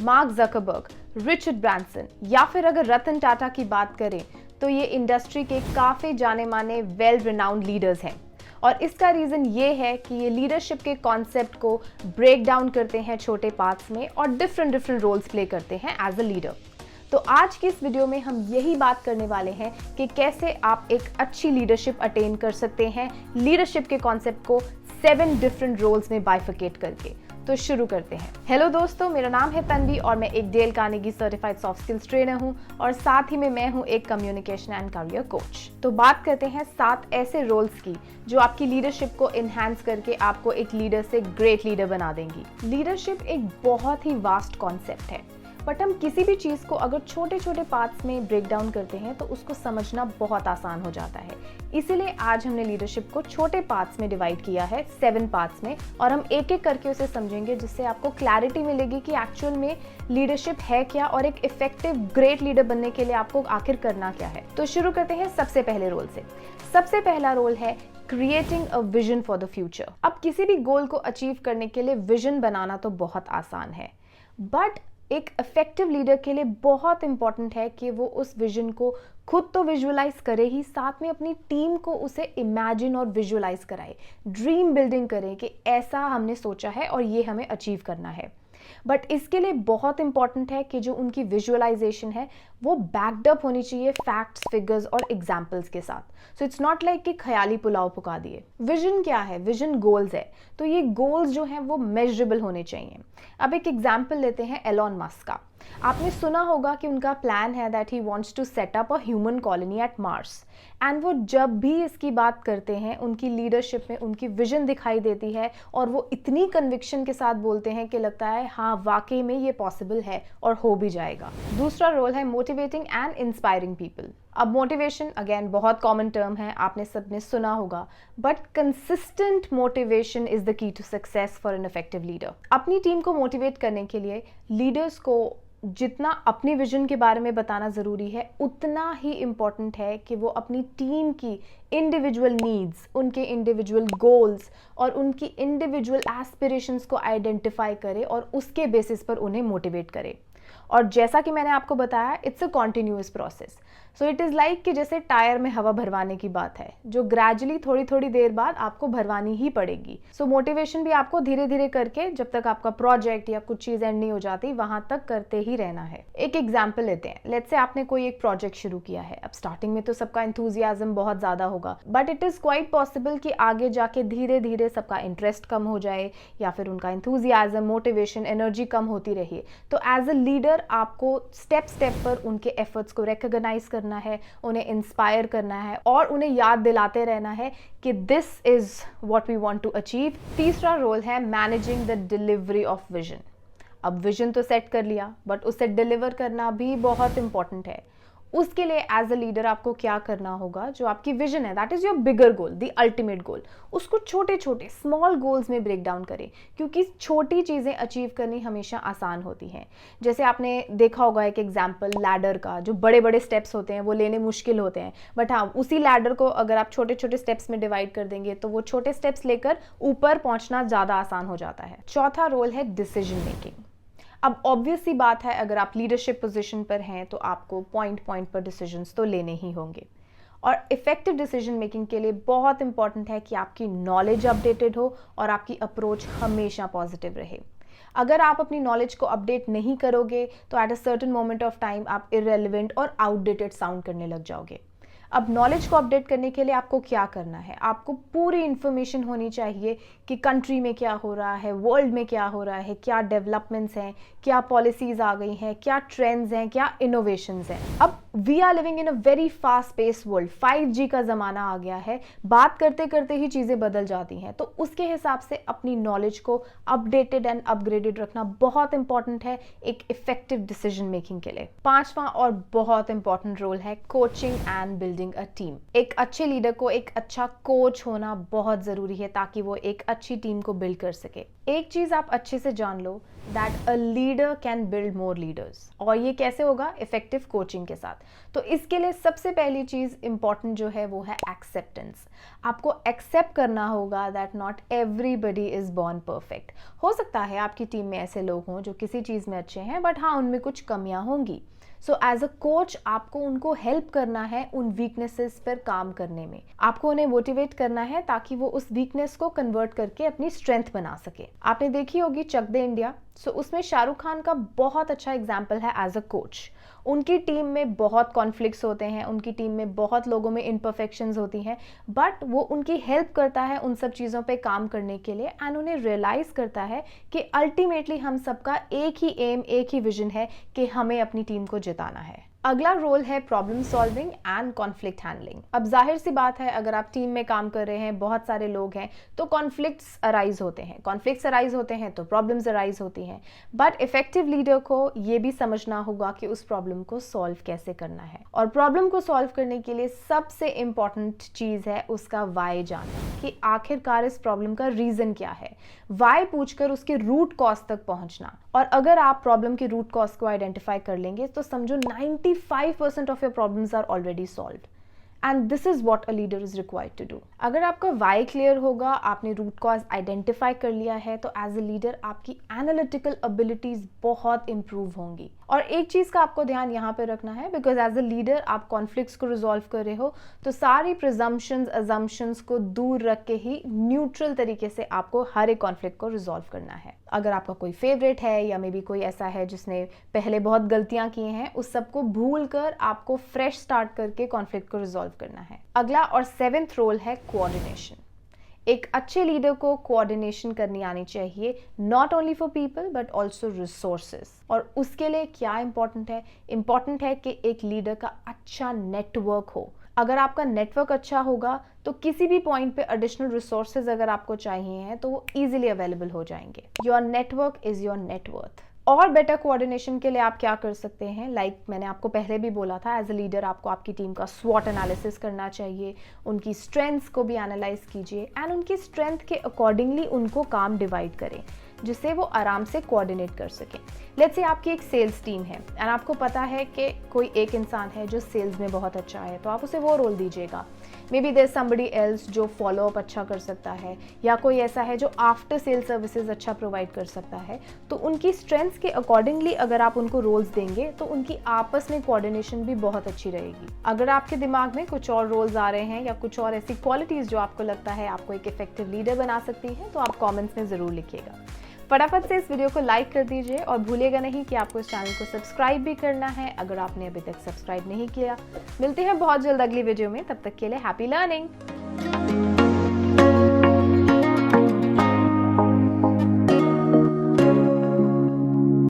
Mark Zuckerberg, Richard Branson या फिर अगर रतन टाटा की बात करें तो ये इंडस्ट्री के काफ़ी जाने माने वेल रिनाउंड लीडर्स हैं। और इसका रीज़न ये है कि ये लीडरशिप के कॉन्सेप्ट को ब्रेक डाउन करते हैं छोटे पार्ट्स में और डिफरेंट रोल्स प्ले करते हैं एज अ लीडर। तो आज की इस वीडियो में हम यही बात करने वाले हैं कि कैसे आप एक अच्छी लीडरशिप अटेन कर सकते हैं लीडरशिप के कॉन्सेप्ट को 7 डिफरेंट रोल्स में बाइफिकेट करके। तो शुरू करते हैं। हेलो दोस्तों, मेरा नाम है तन्वी और मैं एक Dale Carnegie certified soft skills trainer हूं और साथ ही में मैं हूं एक कम्युनिकेशन एंड करियर कोच। तो बात करते हैं 7 ऐसे रोल्स की जो आपकी लीडरशिप को इन्हांस करके आपको एक लीडर से ग्रेट लीडर बना देंगी। लीडरशिप एक बहुत ही वास्ट कॉन्सेप्ट है, बट हम किसी भी चीज़ को अगर छोटे छोटे पार्ट्स में ब्रेक डाउन करते हैं तो उसको समझना बहुत आसान हो जाता है। इसीलिए आज हमने लीडरशिप को छोटे पार्ट्स में डिवाइड किया है, 7 पार्ट्स में, और हम एक एक करके उसे समझेंगे जिससे आपको क्लैरिटी मिलेगी कि एक्चुअल में लीडरशिप है क्या और एक इफेक्टिव ग्रेट लीडर बनने के लिए आपको आखिर करना क्या है। तो शुरू करते हैं सबसे पहले रोल से। सबसे पहला रोल है creating a vision for the future. अब किसी भी गोल को अचीव करने के लिए विजन बनाना तो बहुत आसान है, बट एक इफेक्टिव लीडर के लिए बहुत इंपॉर्टेंट है कि वो उस विजन को खुद तो विजुअलाइज करे ही, साथ में अपनी टीम को उसे इमेजिन और विजुअलाइज कराए, ड्रीम बिल्डिंग करें कि ऐसा हमने सोचा है और ये हमें अचीव करना है। बट इसके लिए बहुत इंपॉर्टेंट है कि जो उनकी विजुअलाइजेशन है वो बैक्ड अप होनी चाहिए फैक्ट्स, फिगर्स और एग्जाम्पल्स के साथ। सो इट्स नॉट लाइक कि ख्याली पुलाव पका दिए। विजन क्या है? विजन गोल्स है, तो ये गोल्स जो हैं वो मेजरेबल होने चाहिए। अब एक एग्जाम्पल लेते हैं एलॉन मस्क का। आपने सुना होगा कि उनका प्लान है that he wants to set up a human colony at Mars, and वो जब भी इसकी बात करते हैं उनकी लीडरशिप में उनकी विजन दिखाई देती है और वो इतनी कन्विक्शन के साथ बोलते हैं कि लगता है हाँ वाकई में ये पॉसिबल है और हो भी जाएगा। दूसरा रोल है मोटिवेटिंग एंड इंस्पायरिंग पीपल। अब मोटिवेशन अगेन बहुत कॉमन टर्म है, आपने सबने सुना होगा, but consistent motivation is the key to success for an effective leader. अपनी टीम को मोटिवेट करने के लिए लीडर्स को जितना अपनी विजन के बारे में बताना ज़रूरी है, उतना ही इम्पॉर्टेंट है कि वो अपनी टीम की इंडिविजुअल नीड्स, उनके इंडिविजुअल गोल्स और उनकी इंडिविजुअल एस्पिरेशंस को आइडेंटिफाई करे और उसके बेसिस पर उन्हें मोटिवेट करे। और जैसा कि मैंने आपको बताया, it's a continuous process. So it is like कि जैसे टायर में हवा भरवाने की बात है, जो ग्रेजुअली थोड़ी थोड़ी देर बाद आपको भरवानी ही पड़ेगी। सो मोटिवेशन भी आपको धीरे धीरे करके जब तक आपका प्रोजेक्ट या कुछ चीज़ एंड नहीं हो जाती वहां तक करते ही रहना है। एक एग्जाम्पल लेते हैं। लेट्स से आपने कोई एक प्रोजेक्ट शुरू किया है। अब स्टार्टिंग में तो सबका एंथुजियाज्म बहुत ज़्यादा होगा, but it is quite possible कि आगे जाके धीरे धीरे सबका इंटरेस्ट कम हो जाए या फिर उनका एंथुजियाज्म, मोटिवेशन, एनर्जी कम होती रही। तो एज अ लीडर आपको स्टेप स्टेप पर उनके एफर्ट्स को रिकॉग्नाइज करना है, उन्हें इंस्पायर करना है और उन्हें याद दिलाते रहना है कि this is what we want to achieve. तीसरा रोल है managing the delivery of vision. अब विजन तो सेट कर लिया, बट उसे डिलीवर करना भी बहुत इंपॉर्टेंट है। उसके लिए एज अ लीडर आपको क्या करना होगा? जो आपकी विजन है, that is your bigger goal, the ultimate goal, उसको छोटे छोटे स्मॉल गोल्स में ब्रेक डाउन करें, क्योंकि छोटी चीज़ें अचीव करनी हमेशा आसान होती हैं। जैसे आपने देखा होगा एक एग्जाम्पल लैडर का, जो बड़े बड़े स्टेप्स होते हैं वो लेने मुश्किल होते हैं, बट हाँ उसी लैडर को अगर आप छोटे छोटे स्टेप्स में डिवाइड कर देंगे तो वो छोटे स्टेप्स लेकर ऊपर पहुंचना ज़्यादा आसान हो जाता है। चौथा रोल है डिसीजन मेकिंग। अब ऑब्वियस सी बात है, अगर आप लीडरशिप पोजीशन पर हैं तो आपको पॉइंट पॉइंट पर डिसीजंस तो लेने ही होंगे। और इफेक्टिव डिसीजन मेकिंग के लिए बहुत इंपॉर्टेंट है कि आपकी नॉलेज अपडेटेड हो और आपकी अप्रोच हमेशा पॉजिटिव रहे। अगर आप अपनी नॉलेज को अपडेट नहीं करोगे तो at a certain moment of time आप इररेलेवेंट और आउटडेटेड साउंड करने लग जाओगे। अब नॉलेज को अपडेट करने के लिए आपको क्या करना है? आपको पूरी इंफॉर्मेशन होनी चाहिए कि कंट्री में क्या हो रहा है, वर्ल्ड में क्या हो रहा है, क्या डेवलपमेंट्स हैं, क्या पॉलिसीज आ गई हैं, क्या ट्रेंड्स हैं, क्या इनोवेशंस हैं। अब we are living in a very fast pace world, 5G का ज़माना आ गया है, बात करते करते ही चीज़ें बदल जाती हैं। तो उसके हिसाब से अपनी नॉलेज को अपडेटेड एंड अपग्रेडेड रखना बहुत इंपॉर्टेंट है एक इफेक्टिव डिसीजन मेकिंग के लिए। पांचवा और बहुत इंपॉर्टेंट रोल है coaching and building a team. एक अच्छे लीडर को एक अच्छा कोच होना बहुत ज़रूरी है ताकि वो एक अच्छी टीम को बिल्ड कर सके। एक चीज़ आप अच्छे से जान लो, that a leader can build more leaders. और ये कैसे होगा? इफेक्टिव कोचिंग के साथ। तो इसके लिए सबसे पहली चीज़ इंपॉर्टेंट जो है वो है एक्सेप्टेंस। आपको एक्सेप्ट करना होगा that not everybody is born perfect. हो सकता है आपकी टीम में ऐसे लोग हों जो किसी चीज़ में अच्छे हैं, बट हाँ, उनमें कुछ कमियां होंगी। सो एज अ कोच आपको उनको हेल्प करना है उन वीकनेसेस पर काम करने में। आपको उन्हें मोटिवेट करना है ताकि वो उस वीकनेस को कन्वर्ट करके अपनी स्ट्रेंथ बना सके। आपने देखी होगी चक दे इंडिया, सो उसमें शाहरुख खान का बहुत अच्छा एग्जाम्पल है एज अ कोच। उनकी टीम में बहुत कॉन्फ्लिक्ट्स होते हैं, उनकी टीम में बहुत लोगों में इम्परफेक्शंस होती हैं, बट वो उनकी हेल्प करता है उन सब चीज़ों पे काम करने के लिए, एंड उन्हें रियलाइज़ करता है कि अल्टीमेटली हम सबका एक ही एम, एक ही विजन है कि हमें अपनी टीम को जिताना है। अगला रोल है problem solving and conflict handling. अब जाहिर सी बात है, अगर आप टीम में काम कर रहे हैं, बहुत सारे लोग हैं, तो कॉन्फ्लिक्ट्स अराइज होते हैं तो प्रॉब्लम्स अराइज होती हैं, बट इफेक्टिव लीडर को ये भी समझना होगा कि उस प्रॉब्लम को सॉल्व कैसे करना है। और प्रॉब्लम को सॉल्व करने के लिए सबसे इंपॉर्टेंट चीज़ है उसका वाई जानना, कि आखिरकार इस प्रॉब्लम का रीज़न क्या है। वाई पूछकर उसके रूट कॉज तक पहुंचना। और अगर आप प्रॉब्लम के रूट कॉज को आइडेंटिफाई कर लेंगे तो समझो 95% of your problems are already solved, and this is what a leader is required to do. अगर आपका वाई क्लियर होगा, आपने रूट कॉज आइडेंटिफाई कर लिया है, तो एज अ लीडर आपकी एनालिटिकल एबिलिटीज बहुत इंप्रूव होंगी। और एक चीज़ का आपको ध्यान यहाँ पे रखना है, बिकॉज एज अ लीडर आप कॉन्फ्लिक्ट्स को रिजॉल्व कर रहे हो, तो सारी प्रिजम्पशंस अजम्पशंस को दूर रख के ही न्यूट्रल तरीके से आपको हर एक कॉन्फ्लिक्ट को रिजॉल्व करना है। अगर आपका कोई फेवरेट है या मे बी कोई ऐसा है जिसने पहले बहुत गलतियां की हैं, उस सबको भूल कर आपको फ्रेश स्टार्ट करके कॉन्फ्लिक्ट को रिजॉल्व करना है। अगला और 7th रोल है कोऑर्डिनेशन। एक अच्छे लीडर को कोऑर्डिनेशन करनी आनी चाहिए, not only for people but also resources. और उसके लिए क्या इंपॉर्टेंट है कि एक लीडर का अच्छा नेटवर्क हो। अगर आपका नेटवर्क अच्छा होगा तो किसी भी पॉइंट पे एडिशनल रिसोर्सेज अगर आपको चाहिए हैं तो वो इजीली अवेलेबल हो जाएंगे। Your network is your net worth. और बेटर कोऑर्डिनेशन के लिए आप क्या कर सकते हैं, मैंने आपको पहले भी बोला था, एज अ लीडर आपको आपकी टीम का स्वॉट एनालिसिस करना चाहिए, उनकी स्ट्रेंथ्स को भी एनालाइज कीजिए, एंड उनकी स्ट्रेंथ के अकॉर्डिंगली उनको काम डिवाइड करें जिससे वो आराम से कोऑर्डिनेट कर सकें। लेट्स से आपकी एक सेल्स टीम है एंड आपको पता है कि कोई एक इंसान है जो सेल्स में बहुत अच्छा है, तो आप उसे वो रोल दीजिएगा। May be there somebody else जो फॉलोअप अच्छा कर सकता है, या कोई ऐसा है जो आफ्टर सेल सर्विसेज अच्छा प्रोवाइड कर सकता है। तो उनकी स्ट्रेंथ्स के अकॉर्डिंगली अगर आप उनको रोल्स देंगे तो उनकी आपस में कोऑर्डिनेशन भी बहुत अच्छी रहेगी। अगर आपके दिमाग में कुछ और रोल्स आ रहे हैं या कुछ और ऐसी क्वालिटीज़ जो आपको लगता है आपको एक इफेक्टिव लीडर बना सकती है, तो आप कॉमेंट्स में ज़रूर लिखिएगा। फटाफट से इस वीडियो को लाइक कर दीजिए और भूलिएगा नहीं कि आपको इस चैनल को सब्सक्राइब भी करना है अगर आपने अभी तक सब्सक्राइब नहीं किया। मिलते हैं बहुत जल्द अगली वीडियो में, तब तक के लिए हैप्पी लर्निंग।